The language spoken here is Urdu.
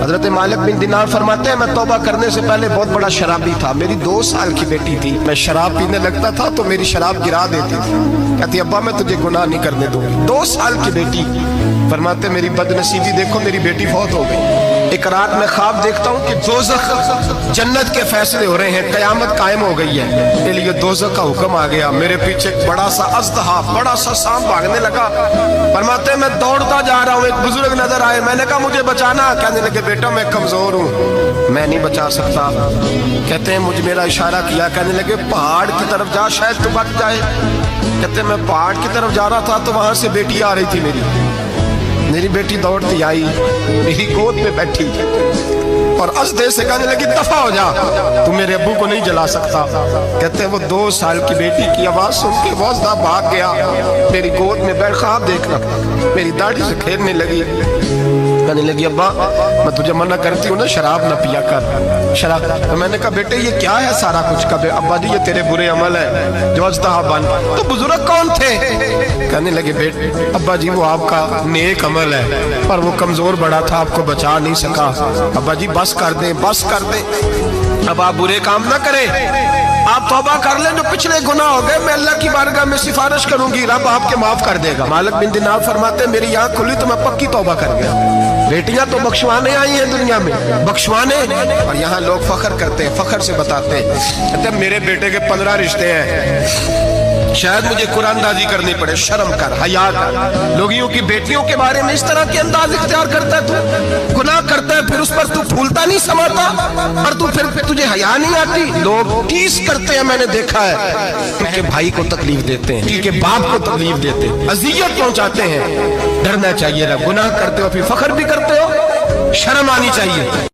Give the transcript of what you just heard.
حضرت مالک بن دینار فرماتے ہیں میں توبہ کرنے سے پہلے بہت بڑا شرابی تھا، میری 2 سال کی بیٹی تھی، میں شراب پینے لگتا تھا تو میری شراب گرا دیتی تھی، کہتی ابا میں تجھے گناہ نہیں کرنے دوں گی۔ 2 سال کی بیٹی، فرماتے میری بدنصیبی دیکھو میری بیٹی فوت ہو گئی۔ ایک رات میں خواب دیکھتا ہوں کہ دوزخ جنت کے فیصلے ہو رہے ہیں، قیامت قائم ہو گئی ہے، میرے لیے دوزخ کا حکم آ گیا، میرے پیچھے ایک بڑا سا اژدہا، بڑا سا سانپ بھاگنے لگا۔ فرماتے ہیں میں دوڑتا جا رہا ہوں، ایک بزرگ نظر آئے، میں نے کہا مجھے بچانا، کہنے لگے بیٹا میں کمزور ہوں، میں نہیں بچا سکتا۔ کہتے ہیں مجھے میرا اشارہ کیا، کہنے لگے پہاڑ کی طرف جا شاید تو بچ جائے۔ کہتے ہیں میں پہاڑ کی طرف جا رہا تھا تو وہاں سے بیٹی آ رہی تھی، میری بیٹی دوڑتی آئی، میری گود میں بیٹھی اور اژدہے سے کہنے لگی دفع ہو جا، تو میرے ابو کو نہیں جلا سکتا۔ کہتے ہیں وہ 2 سال کی بیٹی کی آواز سن کے وہ اژدہا بھاگ گیا، میری گود میں بیٹھ خواب دیکھنا، میری داڑھی سے کھیلنے لگی، کہنے لگی ابا میں تجھے منع کرتی ہوں نا شراب نہ پیا کر شراب۔ تو میں نے کہا بیٹے یہ کیا ہے سارا کچھ؟ کہا ابا جی یہ تیرے برے عمل ہے جو اژدہا بن۔ تو بزرگ کون تھے؟ کہنے لگے بیٹے ابا جی وہ آپ کا نیک عمل ہے پر وہ کمزور بڑا تھا، آپ کو بچا نہیں سکا۔ ابا جی بس کر دیں بس کر دیں، اب آپ برے کام نہ کریں، آپ توبہ کر لیں، جو پچھلے گناہ ہو گئے میں اللہ کی بارگاہ میں سفارش کروں گی، رب آپ کے معاف کر دے گا۔ مالک بن دینار فرماتے ہیں میری آنکھ کھلی تو میں پکی توبہ کر گیا۔ بیٹیاں تو بخشوانے آئی ہیں دنیا میں، بخشوانے، اور یہاں لوگ فخر کرتے ہیں، فخر سے بتاتے ہیں، کہتے ہیں میرے بیٹے کے 15 رشتے ہیں، شاید مجھے قرآن دازی کرنی پڑے، شرم کر، حیا کر۔ لوگیوں کی بیٹیوں کے بارے میں اس طرح کے انداز اختیار کرتا ہے، تو گناہ کرتا ہے پھر اس پر تو پھولتا نہیں سماتا، اور تو پھر تجھے حیا نہیں آتی۔ لوگ ٹیس کرتے ہیں، میں نے دیکھا ہے، کہ بھائی کو تکلیف دیتے ہیں، کہ باپ کو تکلیف دیتے ہیں، اذیت پہنچاتے ہیں۔ ڈرنا چاہیے، گناہ کرتے ہو پھر فخر بھی کرتے ہو، شرم آنی چاہیے۔